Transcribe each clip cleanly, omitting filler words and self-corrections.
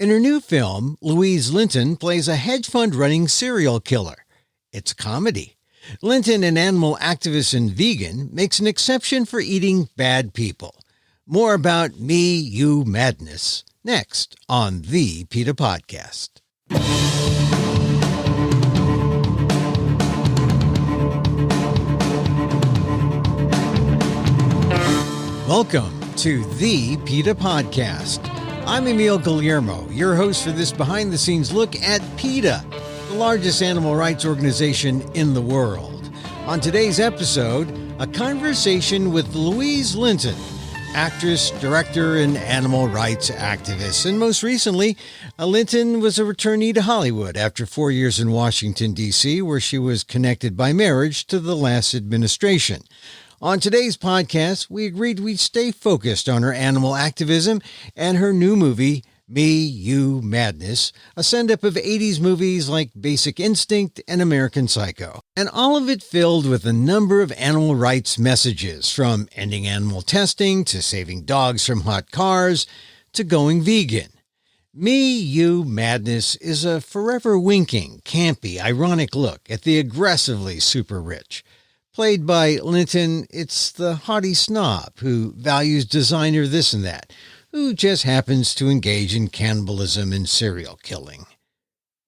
In her new film, Louise Linton plays a hedge fund running serial killer. It's a comedy. Linton, an animal activist and vegan, makes an exception for eating bad people. More about Me, You, Madness next on the PETA Podcast. Welcome to the PETA Podcast. I'm Emil Guillermo, your host for this behind-the-scenes look at PETA, the largest animal rights organization in the world. On today's episode, a conversation with Louise Linton, actress, director, and animal rights activist. And most recently, Linton was a returnee to Hollywood after 4 years in Washington, D.C., where she was connected by marriage to the last administration. On today's podcast, we agreed we'd stay focused on her animal activism and her new movie, Me, You, Madness, a send-up of 80s movies like Basic Instinct and American Psycho. And all of it filled with a number of animal rights messages, from ending animal testing to saving dogs from hot cars to going vegan. Me, You, Madness is a forever winking, campy, ironic look at the aggressively super rich. Played by Linton, it's the haughty snob who values designer this and that, who just happens to engage in cannibalism and serial killing.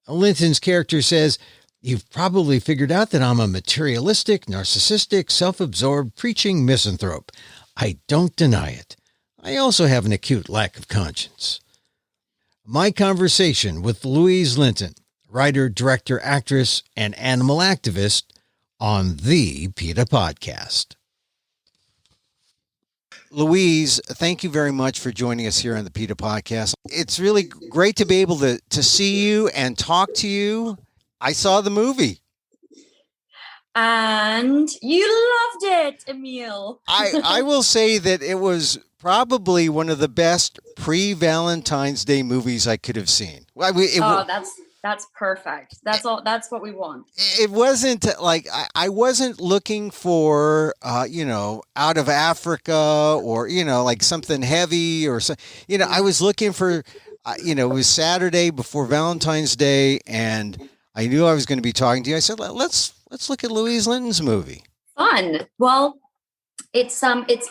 Linton's character says, "You've probably figured out that I'm a materialistic, narcissistic, self-absorbed, preaching misanthrope. I don't deny it. I also have an acute lack of conscience." My conversation with Louise Linton, writer, director, actress, and animal activist, on the PETA Podcast. Louise, thank you very much for joining us here on the PETA Podcast. It's really great to be able to see you and talk to you. I saw the movie. And you loved it, Emil. I will say that it was probably one of the best pre-Valentine's Day movies I could have seen. That's perfect. That's all. That's what we want. It wasn't like I wasn't looking for, out of Africa or, like something heavy or so. I was looking for, it was Saturday before Valentine's Day, and I knew I was going to be talking to you. I said, let's look at Louise Linton's movie. Fun. Well, it's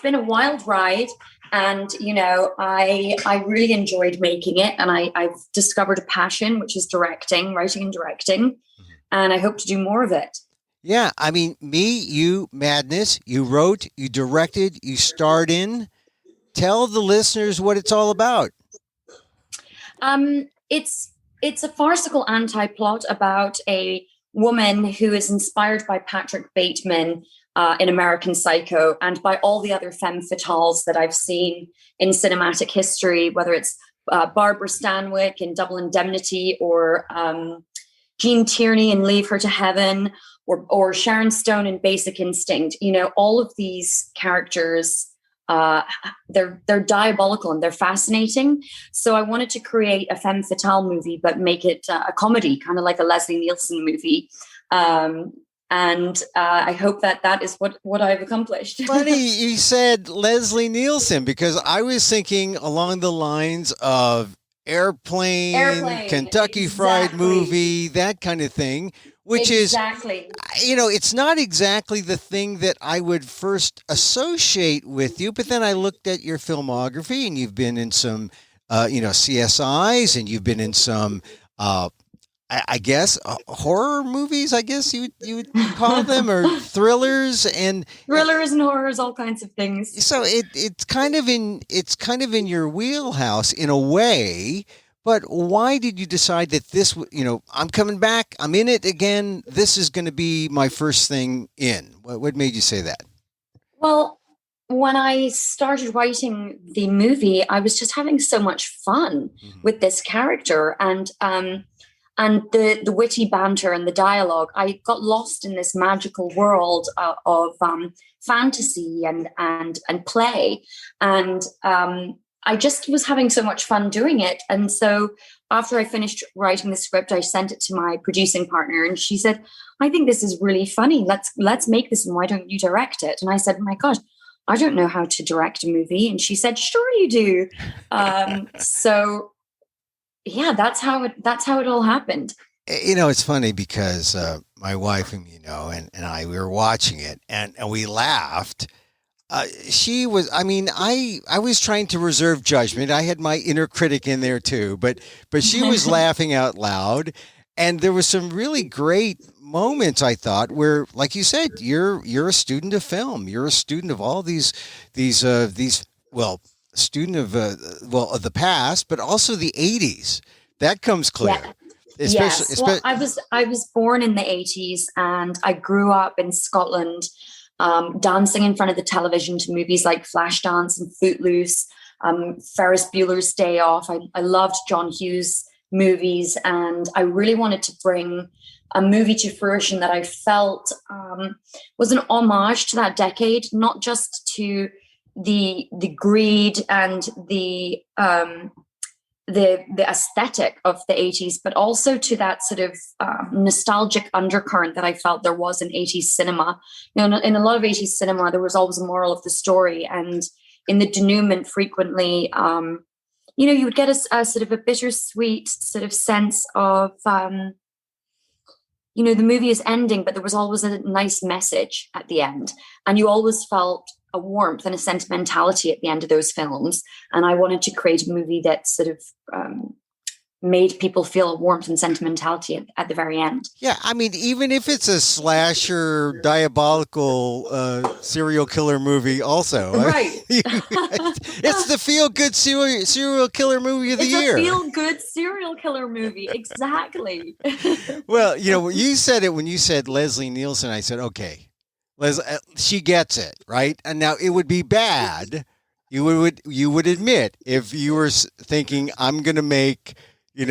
been a wild ride. And, I really enjoyed making it, and I've discovered a passion, which is writing and directing. And I hope to do more of it. Yeah. I mean, Me, You, Madness, you wrote, you directed, you starred in. Tell the listeners what it's all about. It's a farcical anti-plot about a woman who is inspired by Patrick Bateman in American Psycho, and by all the other femme fatales that I've seen in cinematic history, whether it's Barbara Stanwyck in Double Indemnity, or Jean Tierney in Leave Her to Heaven, or Sharon Stone in Basic Instinct. All of these characters, they're diabolical and they're fascinating. So I wanted to create a femme fatale movie, but make it a comedy, kind of like a Leslie Nielsen movie. And I hope that is what I've accomplished. Funny you said Leslie Nielsen, because I was thinking along the lines of Airplane, Kentucky Fried Movie, that kind of thing, which is, it's not exactly the thing that I would first associate with you. But then I looked at your filmography, and you've been in some, CSIs, and you've been in some, I guess horror movies, I guess you would call them, or thrillers and horrors, all kinds of things. So it's kind of in your wheelhouse in a way. But why did you decide that this, I'm coming back, I'm in it again, this is going to be my first thing in? What made you say that? Well, when I started writing the movie, I was just having so much fun with this character, and the witty banter and the dialogue. I got lost in this magical world of fantasy and play. And I just was having so much fun doing it. And so after I finished writing the script, I sent it to my producing partner, and she said, "I think this is really funny. Let's make this, and why don't you direct it?" And I said, "My gosh, I don't know how to direct a movie." And she said, "Sure you do." So yeah, that's how it all happened. It's funny because my wife and I, we were watching it and we laughed. She was, I mean, I was trying to reserve judgment. I had my inner critic in there too, but she was laughing out loud. And there was some really great moments, I thought, where, like you said, you're a student of film. You're a student of all these, well, student of, of the past, but also the 80s. That comes clear. Yeah. Yes. Well, I was born in the 80s and I grew up in Scotland, dancing in front of the television to movies like Flashdance and Footloose, Ferris Bueller's Day Off. I loved John Hughes movies, and I really wanted to bring a movie to fruition that I felt was an homage to that decade, not just to the greed and the aesthetic of the 80s, but also to that sort of nostalgic undercurrent that I felt there was in 80s cinema. In a lot of 80s cinema, there was always a moral of the story. And in the denouement, frequently, you would get a sort of a bittersweet sort of sense of, the movie is ending, but there was always a nice message at the end. And you always felt a warmth and a sentimentality at the end of those films. And I wanted to create a movie that sort of made people feel a warmth and sentimentality at the very end. Yeah, I mean, even if it's a slasher, diabolical serial killer movie also. Right. It's the feel-good serial killer movie of the year. It's a feel-good serial killer movie, exactly. Well, you said it when you said Leslie Nielsen. I said, okay. She gets it, right? And now it would be bad. You would admit if you were thinking, I'm going to make, this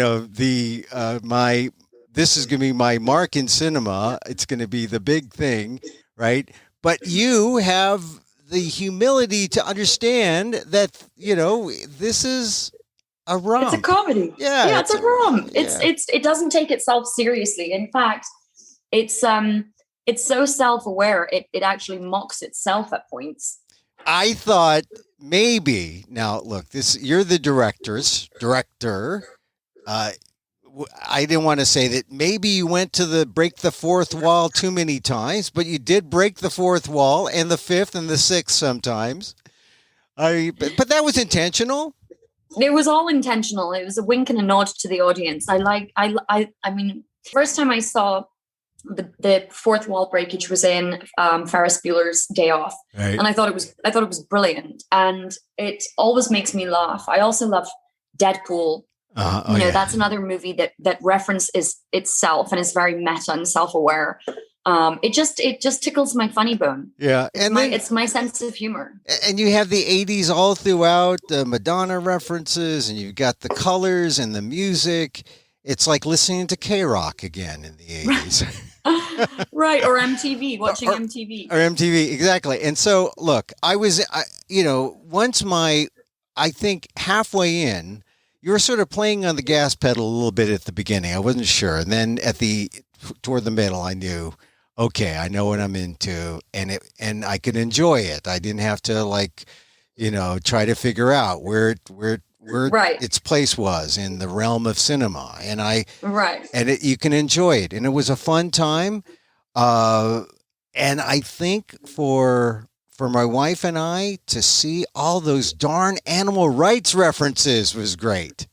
is going to be my mark in cinema. It's going to be the big thing, right? But you have the humility to understand that, this is a rom. It's a comedy. Yeah, it's a rom. It doesn't take itself seriously. In fact, it's so self-aware, it actually mocks itself at points. I thought maybe, now look, you're the director. I didn't want to say that maybe you went to break the fourth wall too many times, but you did break the fourth wall and the fifth and the sixth sometimes. But that was intentional. It was all intentional. It was a wink and a nod to the audience. I mean, first time I saw the fourth wall breakage was in Ferris Bueller's Day Off, right. And I thought it was brilliant, and it always makes me laugh. I also love Deadpool. That's another movie that references itself and is very meta and self-aware. It just tickles my funny bone. Yeah, it's my sense of humor. And you have the 80s all throughout, the Madonna references, and you've got the colors and the music. It's like listening to K-Rock again in the 80s. Right, or MTV, watching MTV. Or MTV, exactly. And so, look, I think halfway in, you were sort of playing on the gas pedal a little bit at the beginning. I wasn't sure. And then toward the middle, I knew, okay, I know what I'm into, and I could enjoy it. I didn't have to try to figure out where right. its place was in the realm of cinema, and you can enjoy it, and it was a fun time, and I think for my wife and I to see all those darn animal rights references was great.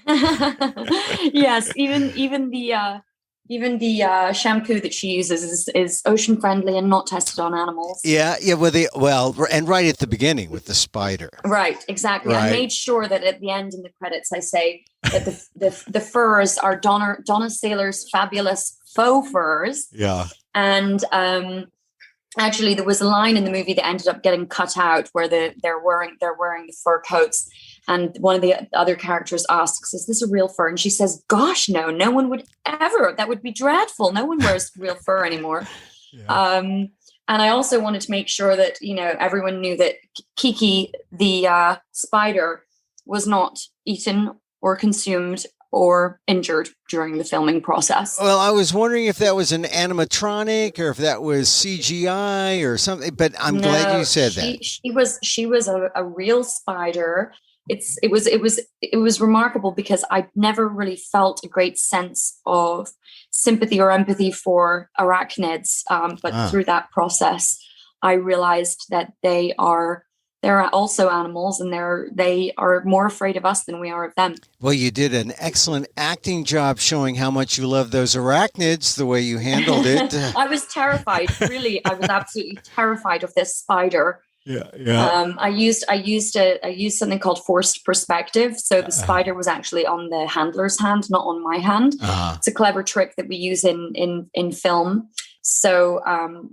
Yes, even the shampoo that she uses is ocean friendly and not tested on animals. Yeah. And right at the beginning with the spider. Right, exactly. Right. I made sure that at the end in the credits, I say that the furs are Donna Saylor's fabulous faux furs. Yeah. And actually, there was a line in the movie that ended up getting cut out where they're wearing the fur coats. And one of the other characters asks, "Is this a real fur?" And she says, "Gosh, no one would ever. That would be dreadful. No one wears real fur anymore." Yeah. And I also wanted to make sure that, everyone knew that Kiki, the spider, was not eaten or consumed or injured during the filming process. Well, I was wondering if that was an animatronic or if that was CGI or something, but I'm glad you said that. She was a real spider. it was remarkable because I never really felt a great sense of sympathy or empathy for arachnids. But through that process, I realized that they're also animals, and they are more afraid of us than we are of them. Well, you did an excellent acting job showing how much you love those arachnids, the way you handled it. I was terrified. Really, I was absolutely terrified of this spider. Yeah. I used something called forced perspective. So the spider was actually on the handler's hand, not on my hand. It's a clever trick that we use in film. So,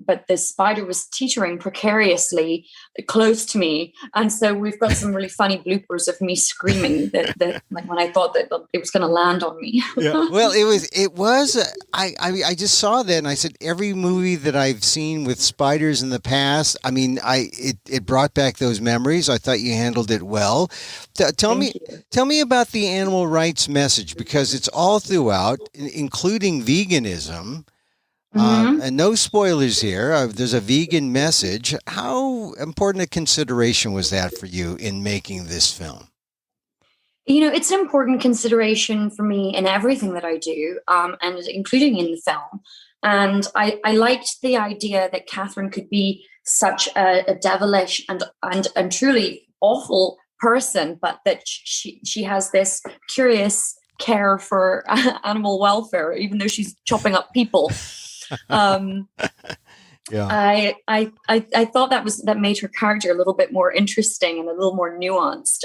but the spider was teetering precariously close to me, and so we've got some really funny bloopers of me screaming that like when I thought that it was going to land on me. Yeah. Well, it was. I just saw that, and I said every movie that I've seen with spiders in the past. I mean, it brought back those memories. I thought you handled it well. Tell me about the animal rights message, because it's all throughout, including veganism. And no spoilers here. There's a vegan message. How important a consideration was that for you in making this film? It's an important consideration for me in everything that I do, and including in the film. And I liked the idea that Catherine could be such a devilish and truly awful person, but that she has this curious care for animal welfare, even though she's chopping up people. Yeah. I thought that made her character a little bit more interesting and a little more nuanced.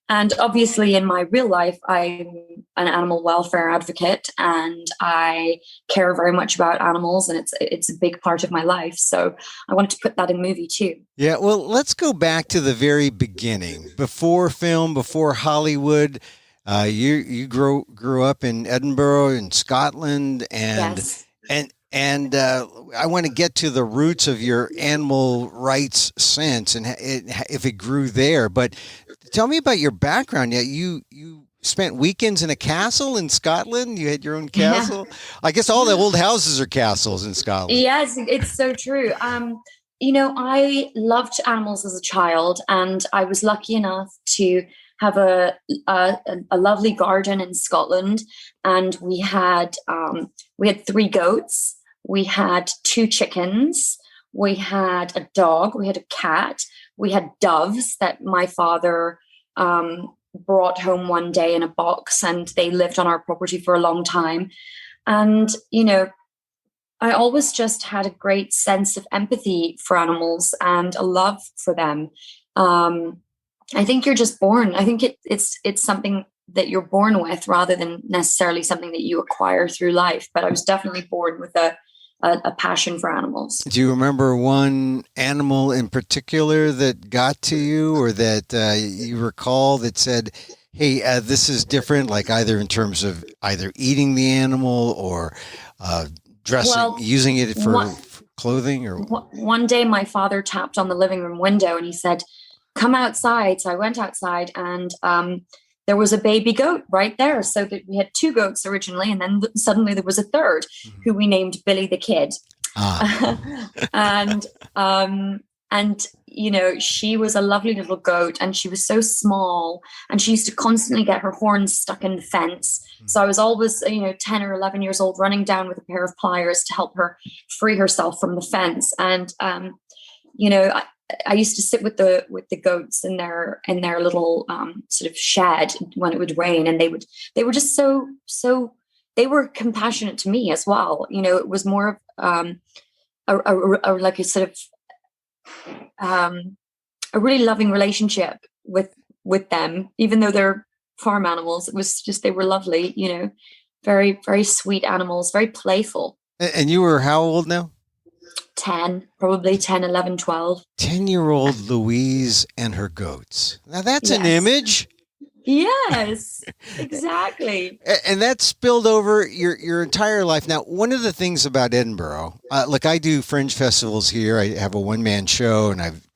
And obviously in my real life, I'm an animal welfare advocate, and I care very much about animals, and it's a big part of my life. So I wanted to put that in movie too. Yeah. Well, let's go back to the very beginning, before film, before Hollywood. You grew up in Edinburgh in Scotland, and Yes. and I want to get to the roots of your animal rights sense and if it grew there. But tell me about your background. Yeah, you spent weekends in a castle in Scotland. You had your own castle. Yeah. I guess all the old houses are castles in Scotland. Yes, it's so true. I loved animals as a child, and I was lucky enough to have a lovely garden in Scotland, and we had 3 goats, we had 2 chickens, we had a dog, we had a cat, we had doves that my father brought home one day in a box, and they lived on our property for a long time. And I always just had a great sense of empathy for animals and a love for them. I think you're just born. I think it's something that you're born with rather than necessarily something that you acquire through life. But I was definitely born with a passion for animals. Do you remember one animal in particular that got to you, or that you recall that said, hey, this is different, like either in terms of either eating the animal or dressing, using it for clothing? Or one day my father tapped on the living room window and he said, come outside. So I went outside, and there was a baby goat right there. So that we had 2 goats originally, and then suddenly there was a third who we named Billy the Kid. And she was a lovely little goat, and she was so small, and she used to constantly get her horns stuck in the fence. So I was always, 10 or 11 years old, running down with a pair of pliers to help her free herself from the fence. And, I used to sit with the goats in their little sort of shed when it would rain, and they were just so they were compassionate to me as well. It was more of like a sort of a really loving relationship with them, even though they're farm animals. It was just, they were lovely, very, very sweet animals, very playful. And you were how old now? 10, probably 10, 11, 12. 10-year-old Louise and her goats. Now that's an image. Yes, exactly. And that spilled over your entire life. Now, one of the things about Edinburgh, look, I do fringe festivals here. I have a one-man show, and I've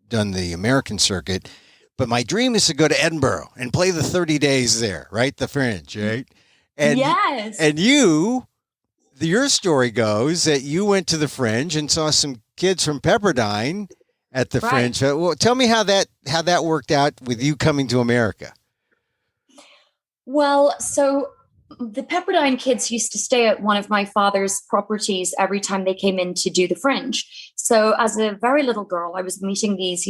done the American circuit. But my dream is to go to Edinburgh and play the 30 days there, right? The fringe, right? And, yes. And your story goes that you went to the fringe and saw some kids from Pepperdine, at the Right. Fringe. Well, tell me how that worked out with you coming to America. Well, so the Pepperdine kids used to stay at one of my father's properties every time they came in to do the Fringe. So as a very little girl, I was meeting these,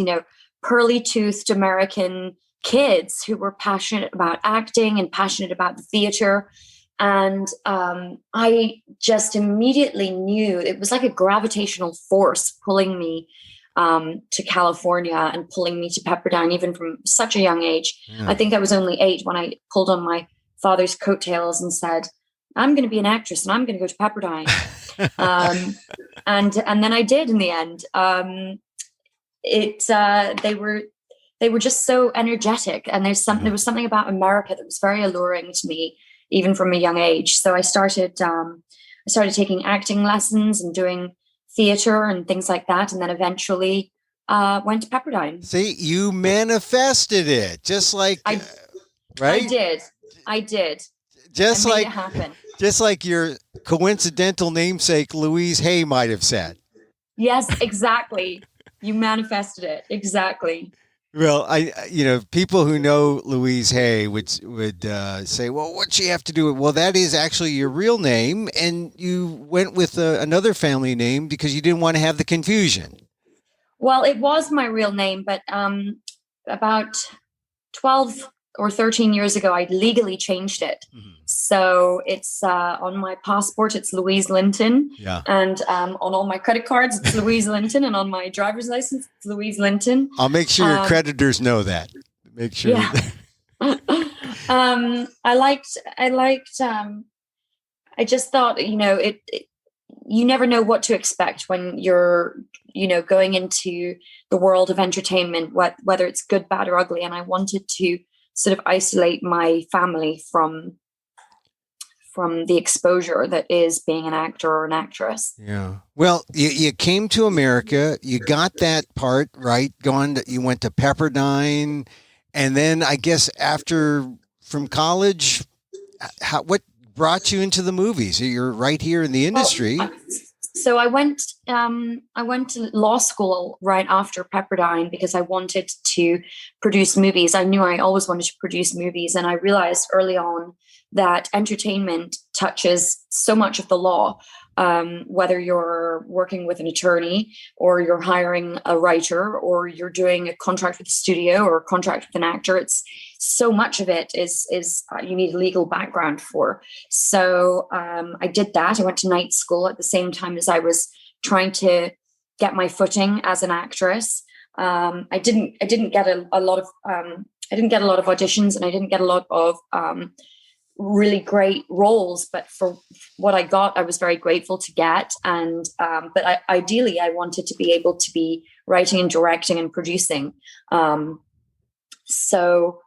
pearly-toothed American kids who were passionate about acting and passionate about the theater. And I just immediately knew it was like a gravitational force pulling me to California and pulling me to Pepperdine, even from such a young age. Yeah. I think I was only 8 when I pulled on my father's coattails and said, I'm going to be an actress and I'm going to go to Pepperdine. And then I did in the end. They were just so energetic, and there was something about America that was very alluring to me, even from a young age. So I started taking acting lessons and doing theater and things like that, and then eventually went to Pepperdine. See, you manifested it, just like right? I did. Just I made like it happen. Just like your coincidental namesake Louise Hay might have said. Yes, exactly. You manifested it. Exactly. Well, people who know Louise Hay would say, well, what'd she have to do with? Well, that is actually your real name, and you went with another family name because you didn't want to have the confusion. Well, it was my real name, but about 12 or 13 years ago, I legally changed it. Mm-hmm. So it's on my passport, it's Louise Linton. Yeah. And on all my credit cards, it's Louise Linton. And on my driver's license, it's Louise Linton. I'll make sure your creditors know that. Make sure. Yeah. I just thought, you never know what to expect when you're, going into the world of entertainment, whether it's good, bad, or ugly. And I wanted to sort of isolate my family from the exposure that is being an actor or an actress. Yeah. Well, you came to America, you got that part right. You went to Pepperdine, and then I guess from college, what brought you into the movies? You're right here in the industry. So I went to law school right after Pepperdine because I wanted to produce movies. I knew I always wanted to produce movies, and I realized early on that entertainment touches so much of the law, whether you're working with an attorney or you're hiring a writer or you're doing a contract with a studio or a contract with an actor. It's so much of it is you need a legal background for. So I did that. I went to night school at the same time as I was trying to get my footing as an actress. I didn't get a lot of auditions, and I didn't get a lot of really great roles, but for what I got, I was very grateful to get. And but ideally, I wanted to be able to be writing and directing and producing. So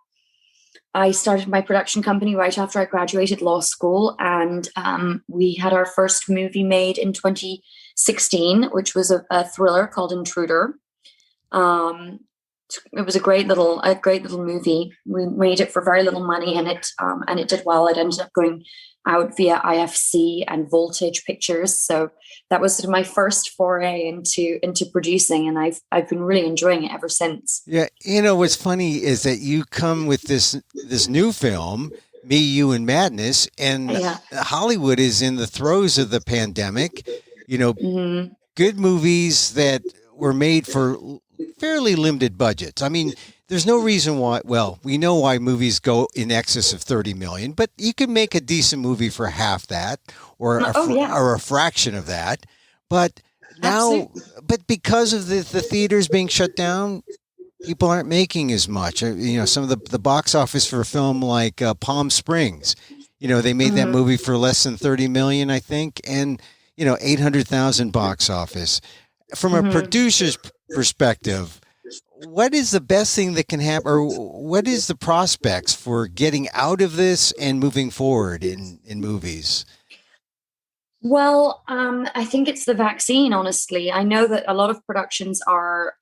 I started my production company right after I graduated law school, and we had our first movie made in 2016, which was a thriller called Intruder. It was a great little movie. We made it for very little money, and it did well. It ended up going out via IFC and Voltage Pictures. So that was sort of my first foray into producing, and I've been really enjoying it ever since. Yeah, what's funny is that you come with this new film, Me, You, and Madness, and Hollywood is in the throes of the pandemic. Mm-hmm. Good movies that were made for fairly limited budgets. I mean, there's no reason why. Well, we know why movies go in excess of $30 million, but you can make a decent movie for half that, or a fraction of that. But now, because of the theaters being shut down, people aren't making as much. Some of the box office for a film like Palm Springs, they made that movie for less than $30 million, I think, and 800,000 box office. From a producer's perspective, what is the best thing that can happen, or what is the prospects for getting out of this and moving forward in movies? Well, I think it's the vaccine, honestly. I know that a lot of productions are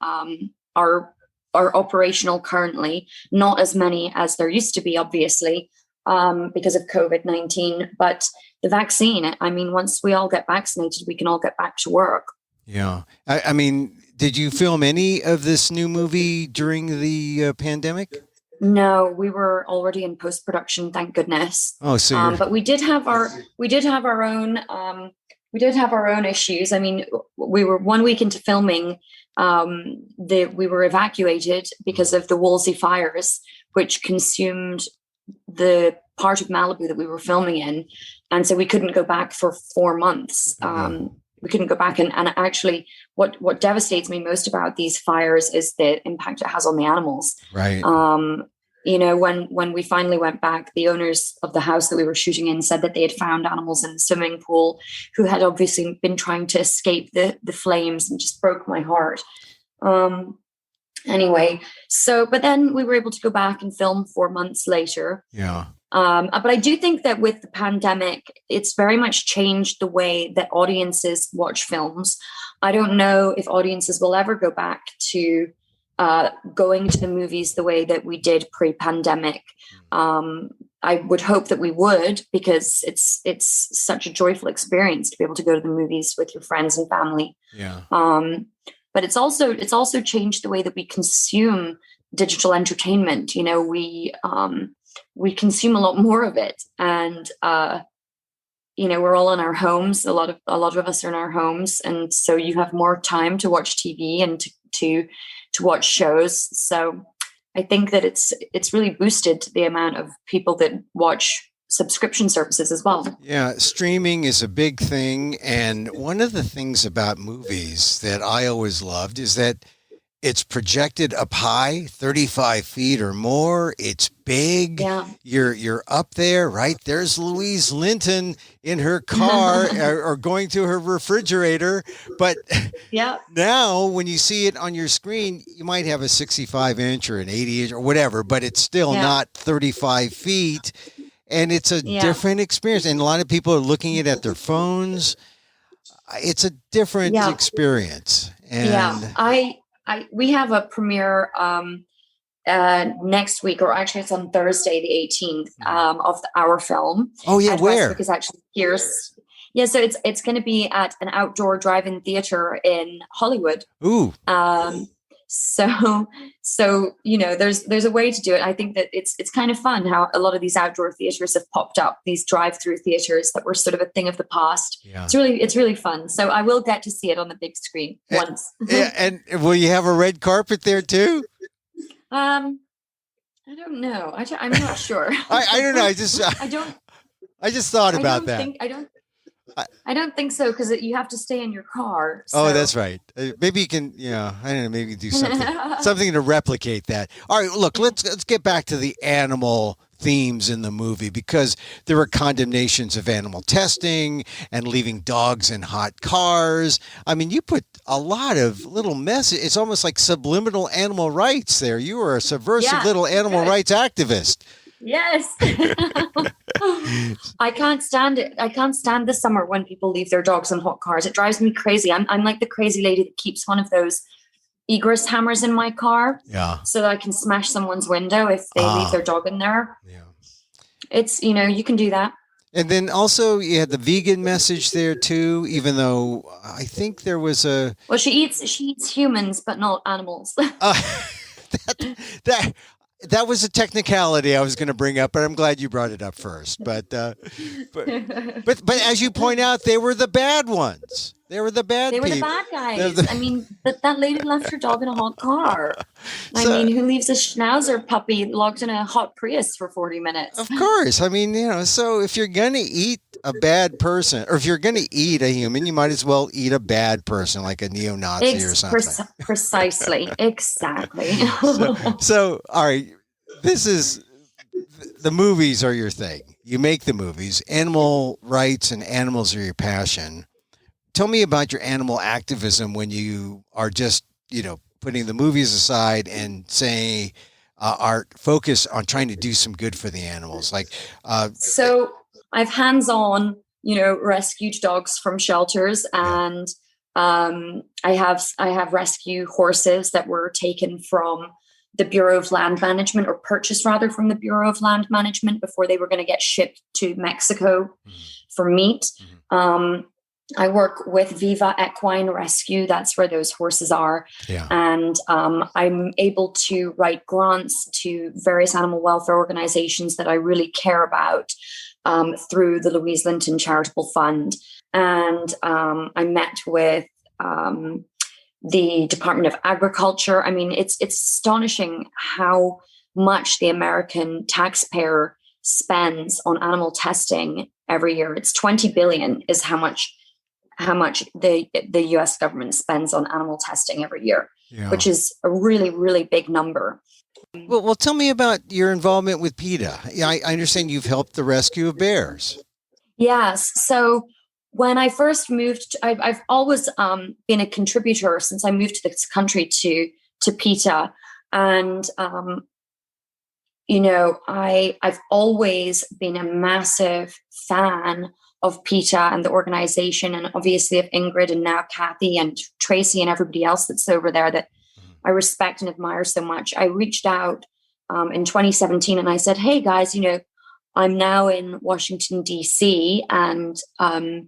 operational currently, not as many as there used to be, obviously, because of COVID-19. But the vaccine, I mean, once we all get vaccinated, we can all get back to work. Yeah. I mean, Did you film any of this new movie during the pandemic? No, we were already in post-production, thank goodness. Oh, so you're But we did have our own issues. I mean, we were 1 week into filming. We were evacuated because of the Wolsey fires, which consumed the part of Malibu that we were filming in, and so we couldn't go back for 4 months. We couldn't go back, and actually, what devastates me most about these fires is the impact it has on the animals. right. When we finally went back, the owners of the house that we were shooting in said that they had found animals in the swimming pool who had obviously been trying to escape the flames, and just broke my heart. Anyway, but then we were able to go back and film 4 months later. Yeah. But I do think that with the pandemic, it's very much changed the way that audiences watch films. I don't know if audiences will ever go back to going to the movies the way that we did pre-pandemic. I would hope that we would, because it's such a joyful experience to be able to go to the movies with your friends and family. Yeah. But it's also changed the way that we consume digital entertainment. We consume a lot more of it, and we're all in our homes. A lot of us are in our homes, and so you have more time to watch TV and to watch shows. So I think that it's really boosted the amount of people that watch subscription services as well. Yeah, streaming is a big thing, and one of the things about movies that I always loved is that it's projected up high, 35 feet or more. It's big. Yeah. You're up there, right? There's Louise Linton in her car or going to her refrigerator. But yeah, now when you see it on your screen, you might have a 65-inch or an 80-inch or whatever, but it's still not 35 feet. And it's a different experience. And a lot of people are looking at their phones. It's a different experience. And we have a premiere next week, or actually it's on Thursday, the 18th, of our film. Oh yeah, where? Because actually here's so it's going to be at an outdoor drive-in theater in Hollywood. Ooh. So there's a way to do it. I think that it's kind of fun how a lot of these outdoor theaters have popped up, these drive-through theaters that were sort of a thing of the past. Yeah. It's really fun. So I will get to see it on the big screen once. Yeah, and will you have a red carpet there too? I don't know. I'm not sure. I don't know. I just thought about that. I don't think so, because you have to stay in your car. So. Oh, that's right. Maybe you can, I don't know, maybe do something to replicate that. All right, look, let's get back to the animal themes in the movie, because there were condemnations of animal testing and leaving dogs in hot cars. I mean, you put a lot of little message. It's almost like subliminal animal rights there. You were a subversive little animal rights activist. Yes. I can't stand it. I can't stand the summer when people leave their dogs in hot cars. It drives me crazy. I'm like the crazy lady that keeps one of those egress hammers in my car, so that I can smash someone's window if they leave their dog in there. Yeah. It's, you can do that. And then also you had the vegan message there too, even though I think there was a... Well, she eats humans, but not animals. That was a technicality I was going to bring up, but I'm glad you brought it up first. But as you point out, they were the bad ones. They were the bad people. They were the bad guys. I mean, that lady left her dog in a hot car. Who leaves a Schnauzer puppy locked in a hot Prius for 40 minutes? Of course. I mean, so if you're going to eat a bad person, or if you're going to eat a human, you might as well eat a bad person, like a neo-Nazi or something. Precisely. Exactly. So, all right, the movies are your thing. You make the movies. Animal rights and animals are your passion. Tell me about your animal activism when you are just, putting the movies aside and say, are focused on trying to do some good for the animals. So I've hands-on, rescued dogs from shelters, and I have rescue horses that were taken from the Bureau of Land Management, or purchased rather from the Bureau of Land Management before they were going to get shipped to Mexico for meat. I work with Viva Equine Rescue. That's where those horses are. Yeah. And I'm able to write grants to various animal welfare organizations that I really care about through the Louise Linton Charitable Fund. And I met with the Department of Agriculture. I mean, it's astonishing how much the American taxpayer spends on animal testing every year. It's 20 billion is how much the US government spends on animal testing every year, which is a really, really big number. Well, tell me about your involvement with PETA. I understand you've helped the rescue of bears. Yes. So when I first moved, I've always been a contributor since I moved to this country to PETA. And, I've always been a massive fan of PETA and the organization, and obviously of Ingrid and now Kathy and Tracy and everybody else that's over there that I respect and admire so much. I reached out in 2017 and I said, hey guys, I'm now in Washington, DC, and I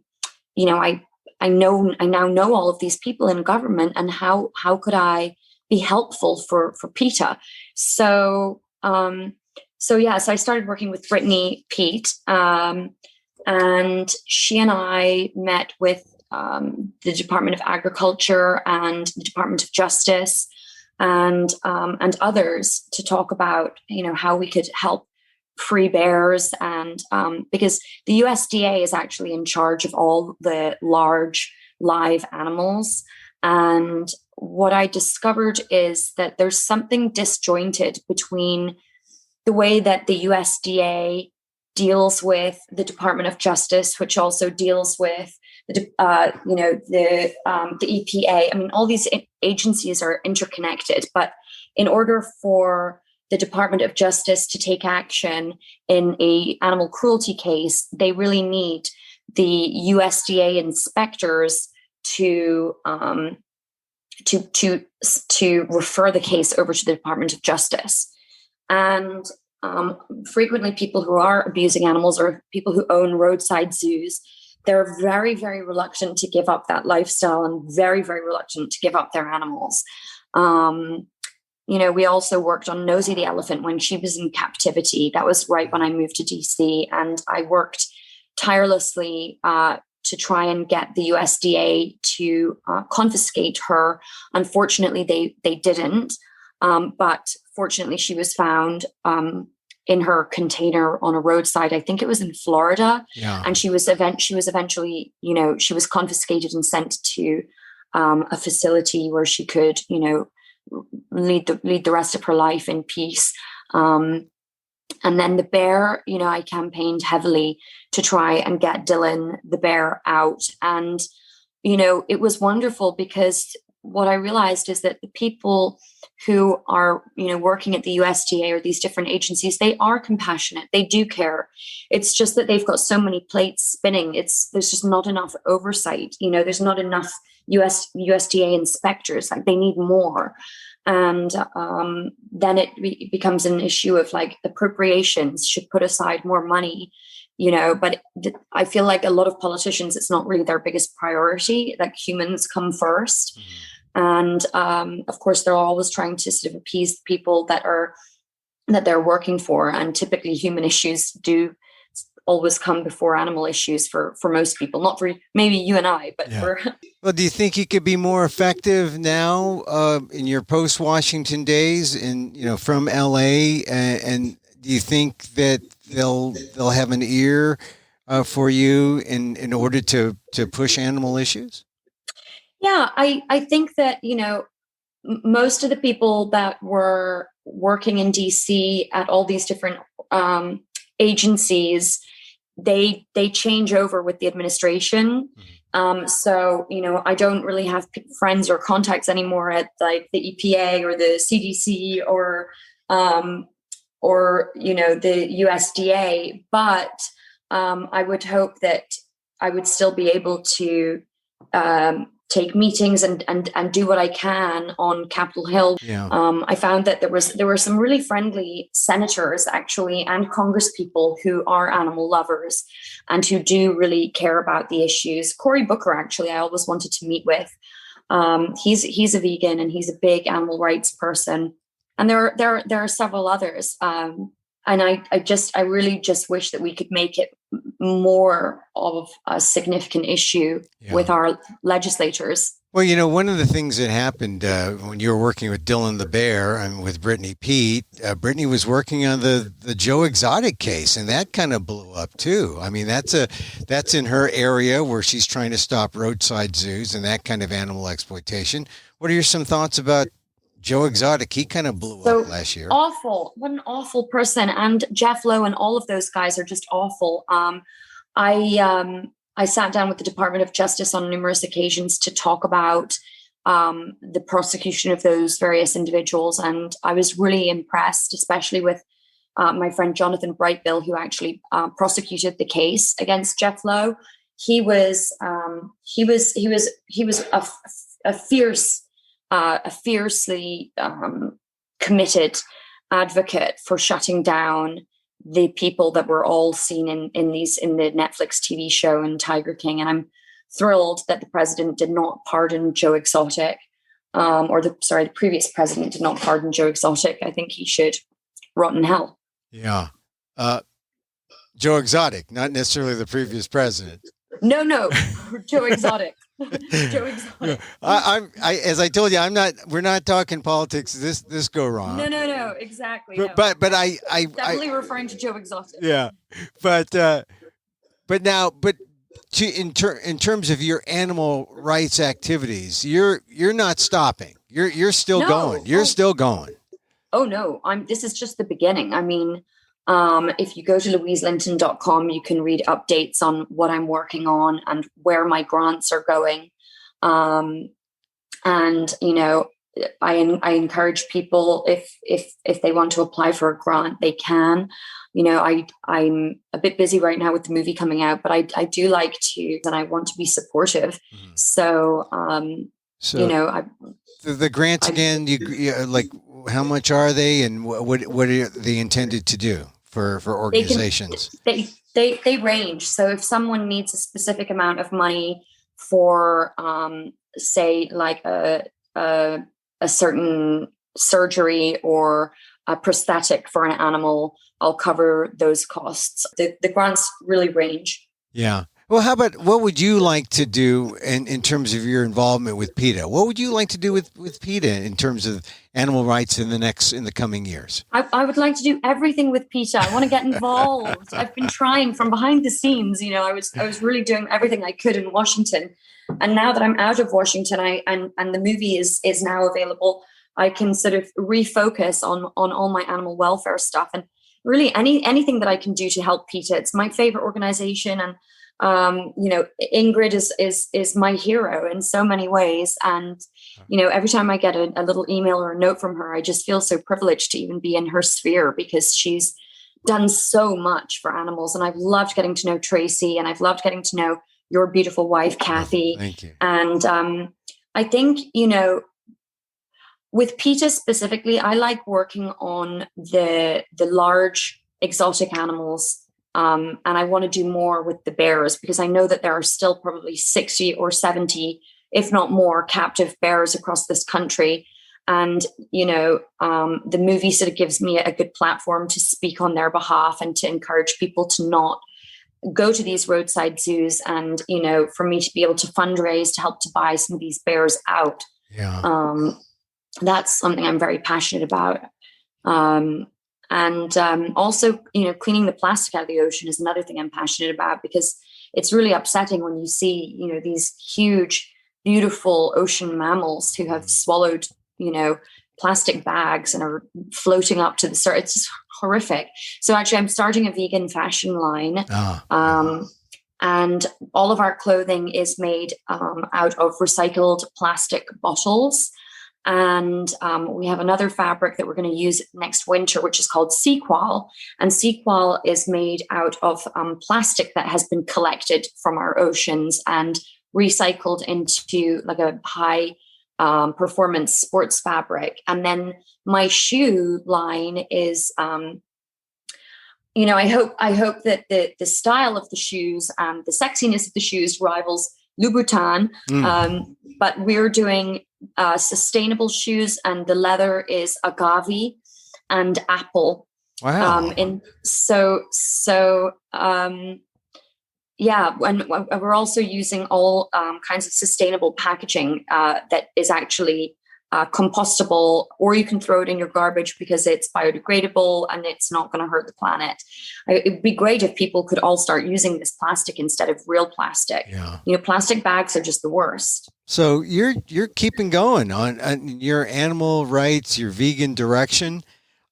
now know all of these people in government, and how could I be helpful for PETA? So I started working with Brittany Peet, and she and I met with the Department of Agriculture and the Department of Justice and others to talk about, how we could help free bears. And because the USDA is actually in charge of all the large live animals. And what I discovered is that there's something disjointed between the way that the USDA deals with the Department of Justice, which also deals with the EPA. I mean, all these agencies are interconnected, but in order for the Department of Justice to take action in a animal cruelty case, they really need the USDA inspectors to refer the case over to the Department of Justice. And frequently people who are abusing animals or people who own roadside zoos, they're very, very reluctant to give up that lifestyle and very, very reluctant to give up their animals. We also worked on Nosy the elephant when she was in captivity. That was right when I moved to DC, and I worked tirelessly to try and get the USDA to confiscate her. Unfortunately, they didn't. But fortunately, she was found in her container on a roadside. I think it was in Florida. Yeah. And she was eventually, she was confiscated and sent to a facility where she could, lead the rest of her life in peace. And then the bear, I campaigned heavily to try and get Dylan the bear out. And, it was wonderful because what I realized is that the people who are, working at the USDA or these different agencies, they are compassionate. They do care. It's just that they've got so many plates spinning. There's just not enough oversight. There's not enough USDA inspectors. Like, they need more. And then it becomes an issue of like appropriations, should put aside more money, but I feel like a lot of politicians, it's not really their biggest priority. Like, humans come first. And of course, they're always trying to sort of appease the people that they're working for. And typically human issues do always come before animal issues for most people, not for maybe you and I, but for... Well, do you think you could be more effective now in your post-Washington days from LA? And do you think that they'll have an ear for you in order to push animal issues? Yeah, I think that, most of the people that were working in DC at all these different agencies, they change over with the administration. So, I don't really have friends or contacts anymore at like the EPA or the CDC or the USDA. But I would hope that I would still be able to take meetings and do what I can on Capitol Hill. Yeah. I found that there were some really friendly senators actually and Congress people who are animal lovers and who do really care about the issues. Cory Booker, actually, I always wanted to meet with. He's a vegan and he's a big animal rights person, and there are several others. And I really just wish that we could make it more of a significant issue with our legislators. Well, one of the things that happened when you were working with Dylan the Bear and with Brittany Pete, Brittany was working on the Joe Exotic case, and that kind of blew up too. I mean, that's in her area where she's trying to stop roadside zoos and that kind of animal exploitation. What are some thoughts about Joe Exotic? He kind of blew up last year. Awful. What an awful person. And Jeff Lowe and all of those guys are just awful. I sat down with the Department of Justice on numerous occasions to talk about the prosecution of those various individuals. And I was really impressed, especially with my friend Jonathan Brightbill, who actually prosecuted the case against Jeff Lowe. He was a fiercely committed advocate for shutting down the people that were all seen in the Netflix TV show and Tiger King. And I'm thrilled that the president did not pardon Joe Exotic, the previous president did not pardon Joe Exotic. I think he should rot in hell. Yeah. Joe Exotic, not necessarily the previous president. No, Joe Exotic. Joe Exotic. As I told you, we're not talking politics this go wrong. No, exactly. But I definitely referring to Joe Exotic. Yeah. But in terms of your animal rights activities, you're not stopping. You're still going. You're still going. Oh no, this is just the beginning. I mean, if you go to louiselinton.com, you can read updates on what I'm working on and where my grants are going. And, I encourage people if they want to apply for a grant, they can. I'm a bit busy right now with the movie coming out, but I do like to, and I want to be supportive. Mm-hmm. So, the grants again, like, how much are they and what are they intended to do for organizations? They range. So if someone needs a specific amount of money for, say, like a certain surgery or a prosthetic for an animal, I'll cover those costs. The grants really range. Yeah. Well, how about what would you like to do in terms of your involvement with PETA? What would you like to do with PETA in terms of animal rights in the coming years? I would like to do everything with PETA. I want to get involved. I've been trying from behind the scenes. I was really doing everything I could in Washington, and now that I'm out of Washington, and the movie is now available, I can sort of refocus on all my animal welfare stuff and really anything that I can do to help PETA. It's my favorite organization, and Ingrid is my hero in so many ways. And, every time I get a little email or a note from her, I just feel so privileged to even be in her sphere because she's done so much for animals. And I've loved getting to know Tracy, and I've loved getting to know your beautiful wife, Kathy. Thank you. And I think, with PETA specifically, I like working on the large exotic animals. And I want to do more with the bears because I know that there are still probably 60 or 70, if not more, captive bears across this country. And, the movie sort of gives me a good platform to speak on their behalf and to encourage people to not go to these roadside zoos and, for me to be able to fundraise to help to buy some of these bears out. Yeah. That's something I'm very passionate about. And also, cleaning the plastic out of the ocean is another thing I'm passionate about because it's really upsetting when you see, these huge, beautiful ocean mammals who have swallowed, plastic bags and are floating up to the surface. It's just horrific. So actually, I'm starting a vegan fashion line. And all of our clothing is made out of recycled plastic bottles. And we have another fabric that we're going to use next winter, which is called sequal. And sequal is made out of plastic that has been collected from our oceans and recycled into like a high performance sports fabric. And then my shoe line is, I hope that the style of the shoes and the sexiness of the shoes rivals Louboutin. But we're doing sustainable shoes, and the leather is agave and apple. Wow. And we're also using all kinds of sustainable packaging that is actually compostable, or you can throw it in your garbage because it's biodegradable and it's not going to hurt the planet. It'd be great if people could all start using this plastic instead of real plastic. Yeah. Plastic bags are just the worst. So you're keeping going on your animal rights, your vegan direction.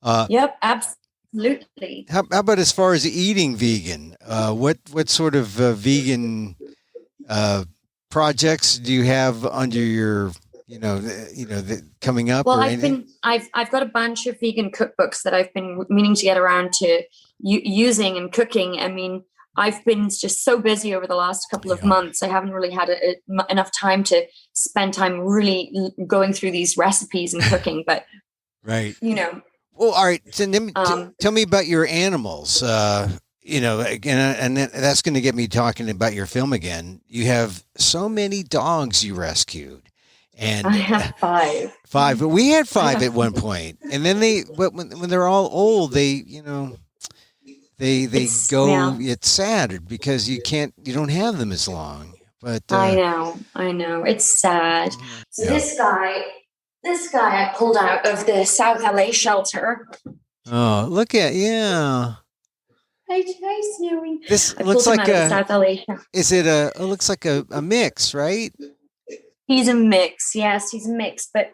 Yep, absolutely. How about as far as eating vegan? What sort of vegan projects do you have under your coming up? Well, I've got a bunch of vegan cookbooks that I've been meaning to get around to using and cooking. I mean, I've been just so busy over the last couple of months. I haven't really had enough time to spend time really going through these recipes and cooking. But right, Well, all right. So tell me about your animals. Again, and that's going to get me talking about your film again. You have so many dogs you rescued. And I have 5. But we had 5 at one point, and then when they're all old, they go. Yeah. It's sad because you don't have them as long. But I know, it's sad. So this guy I pulled out of the South LA shelter. Oh, look at Hi, Snowy. This looks like a South LA. Is it it looks like a mix, right? He's a mix. Yes, he's a mix. But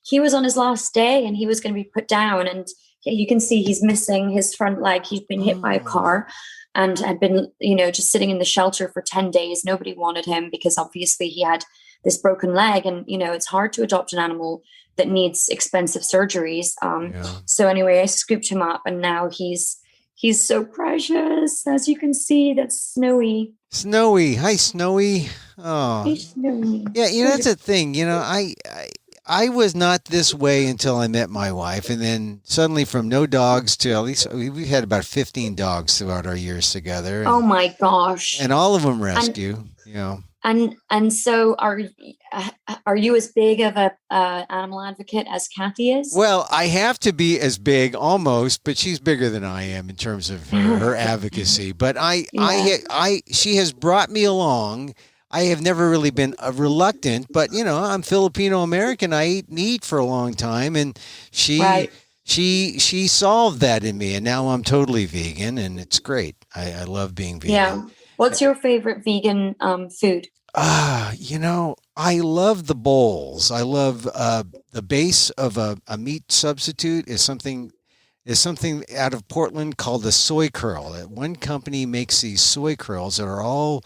he was on his last day and he was going to be put down. And you can see he's missing his front leg. He's been hit by a car and had been, just sitting in the shelter for 10 days. Nobody wanted him because obviously he had this broken leg. And, it's hard to adopt an animal that needs expensive surgeries. So anyway, I scooped him up and now he's so precious. As you can see, that's Snowy. Snowy. Hi, Snowy. Oh, hey, Snowy. Yeah, that's a thing. I was not this way until I met my wife, and then suddenly from no dogs to at least we've had about 15 dogs throughout our years together. And, oh my gosh! And all of them rescue. And so are you as big of a animal advocate as Kathy is? Well, I have to be as big almost, but she's bigger than I am in terms of her advocacy. But she has brought me along. I have never really been reluctant, but I'm Filipino American. I ate meat for a long time, and she solved that in me, and now I'm totally vegan, and it's great. I love being vegan. Yeah. What's your favorite vegan food? I love the bowls. I love the base of a meat substitute is something out of Portland called a soy curl. One company makes these soy curls that are all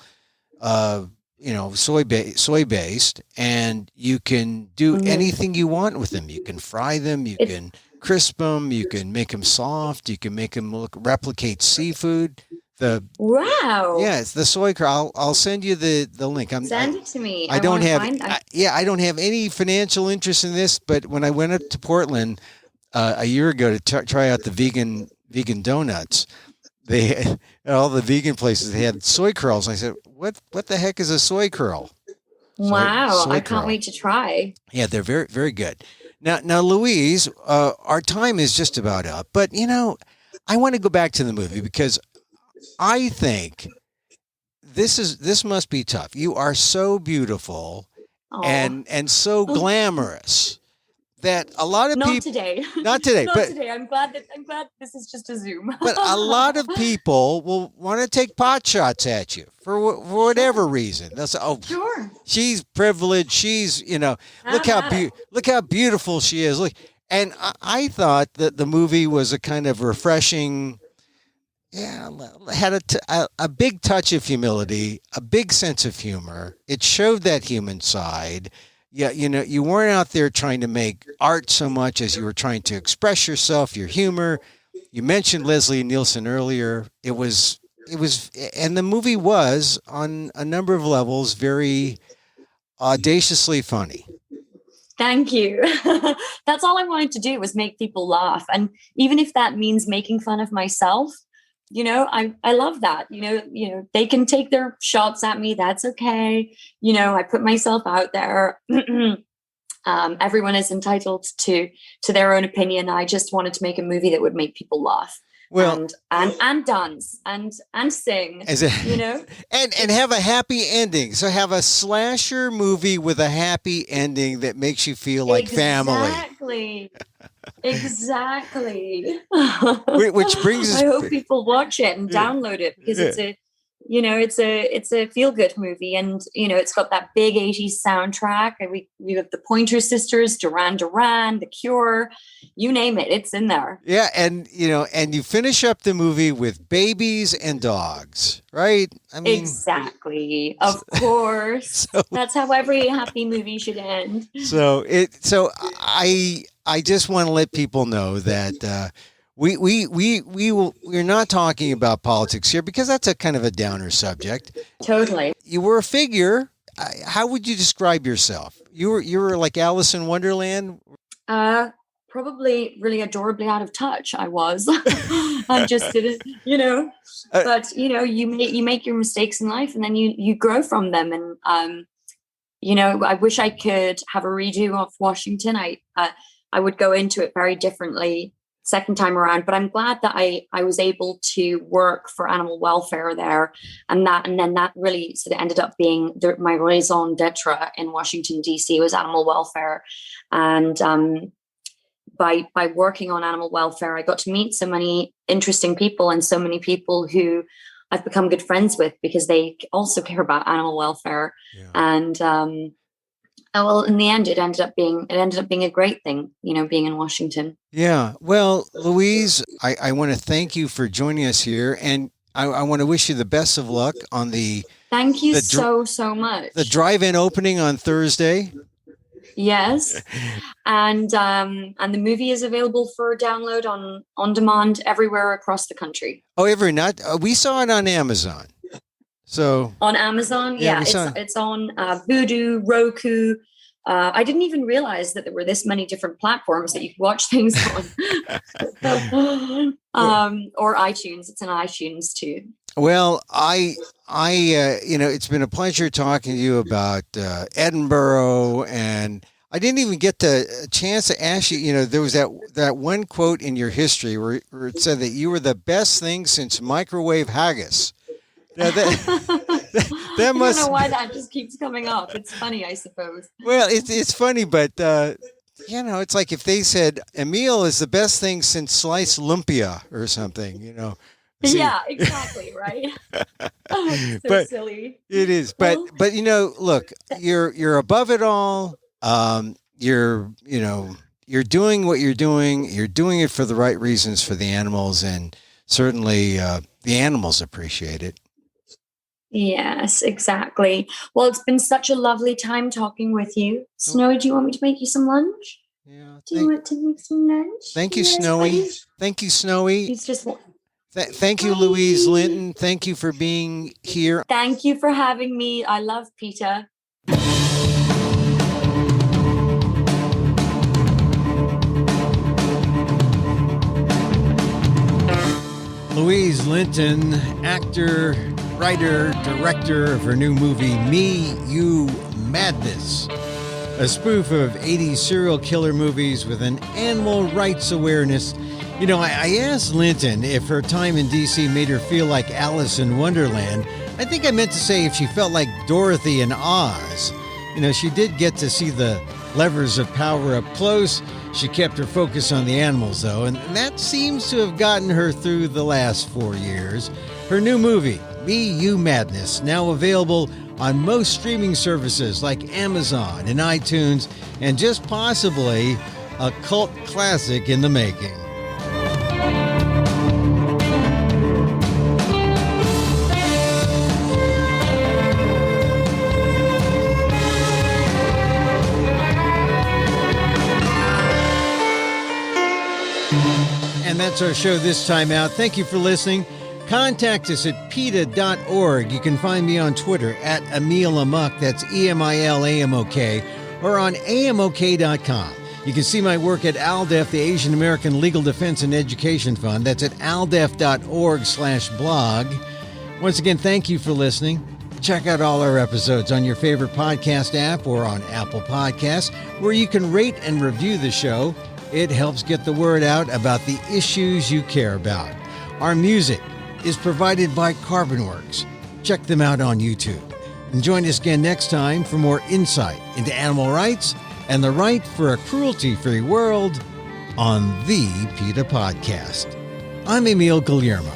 soy based, and you can do anything you want with them. You can fry them, you can crisp them, you can make them soft, you can make them replicate seafood. It's the soy curl. I'll send you the link. Send it to me. I don't have any financial interest in this, but when I went up to Portland a year ago to try out the vegan donuts, they at all the vegan places they had soy curls. I said, "What the heck is a soy curl?" Wow, I can't wait to try. Yeah, they're very, very good. Now, Louise, our time is just about up, but I want to go back to the movie because I think this must be tough. You are so beautiful and so glamorous that a lot of people not today. Not today. I'm glad this is just a Zoom. But a lot of people will want to take pot shots at you for whatever reason. They'll say, "Oh, sure. She's privileged. She's look how beautiful she is." Look, and I thought that the movie was a kind of refreshing. Yeah, had a big touch of humility, a big sense of humor. It showed that human side. Yeah, you weren't out there trying to make art so much as you were trying to express yourself, your humor. You mentioned Leslie Nielsen earlier. It was and the movie was on a number of levels very audaciously funny. Thank you. That's all I wanted to do, was make people laugh. And even if that means making fun of myself, I love that. They can take their shots at me. That's okay. I put myself out there. Everyone is entitled to their own opinion. I just wanted to make a movie that would make people laugh. Well, and dance and sing, and have a happy ending. So have a slasher movie with a happy ending that makes you feel like family. Exactly. Which brings us. I hope people watch it and download it, because it's a feel good movie, and it's got that big 80s soundtrack, and we have the Pointer Sisters, Duran Duran, The Cure, you name it, it's in there. Yeah, and you finish up the movie with babies and dogs, right? I mean, exactly. Of course. That's how every happy movie should end. So I just want to let people know that we're not talking about politics here, because that's a kind of a downer subject. Totally. You were a figure. How would you describe yourself? You were like Alice in Wonderland? Probably really adorably out of touch. I was. I just didn't, but you make your mistakes in life, and then you grow from them. And I wish I could have a redo of Washington. I would go into it very differently second time around, but I'm glad that I was able to work for animal welfare there, and then that really sort of ended up being my raison d'etre in Washington DC was animal welfare. And by working on animal welfare, I got to meet so many interesting people, and so many people who I've become good friends with, because they also care about animal welfare. Yeah. And well, in the end, it ended up being a great thing, being in Washington. Yeah. Well, Louise, I want to thank you for joining us here, and I want to wish you the best of luck on the. Thank you so much. The drive-in opening on Thursday. Yes, and the movie is available for download on demand everywhere across the country. Oh, we saw it on Amazon. So on Amazon, it's on Vudu, Roku. I didn't even realize that there were this many different platforms that you could watch things on. Or iTunes. It's on iTunes too. Well, I it's been a pleasure talking to you about Edinburgh, and I didn't even get a chance to ask you. There was that one quote in your history where it said that you were the best thing since microwave haggis. Now that must. I don't know why that just keeps coming up. It's funny, I suppose. Well, it's funny, but it's like if they said Emil is the best thing since sliced lumpia or something, See? Yeah, exactly, right. So silly. It is, but look, you're above it all. You're doing what you're doing. You're doing it for the right reasons for the animals, and certainly the animals appreciate it. Yes, exactly. Well, it's been such a lovely time talking with you. Snowy, do you want me to make you some lunch? Yeah. Do you want to make some lunch? Thank you, Snowy. Please? Thank you, Snowy. He's just. Thank you, Louise Linton. Thank you for being here. Thank you for having me. I love PETA. Louise Linton, actor, writer, director of her new movie, Me, You, Madness, a spoof of 80s serial killer movies with an animal rights awareness. I asked Linton if her time in D.C. made her feel like Alice in Wonderland. I think I meant to say if she felt like Dorothy in Oz. She did get to see the levers of power up close. She kept her focus on the animals, though, and that seems to have gotten her through the last 4 years. Her new movie, Me, You, Madness, now available on most streaming services like Amazon and iTunes, and just possibly a cult classic in the making. And that's our show this time out. Thank you for listening. Contact us at PETA.org. You can find me on Twitter at Emil Amok, that's EMILAMOK, or on AMOK.com. You can see my work at ALDEF, the Asian American Legal Defense and Education Fund. That's at aldef.org/blog. Once again, thank you for listening. Check out all our episodes on your favorite podcast app or on Apple Podcasts, where you can rate and review the show. It helps get the word out about the issues you care about. Our music is provided by Carbonworks. Check them out on YouTube. And join us again next time for more insight into animal rights and the right for a cruelty-free world on the PETA Podcast. I'm Emil Guillermo.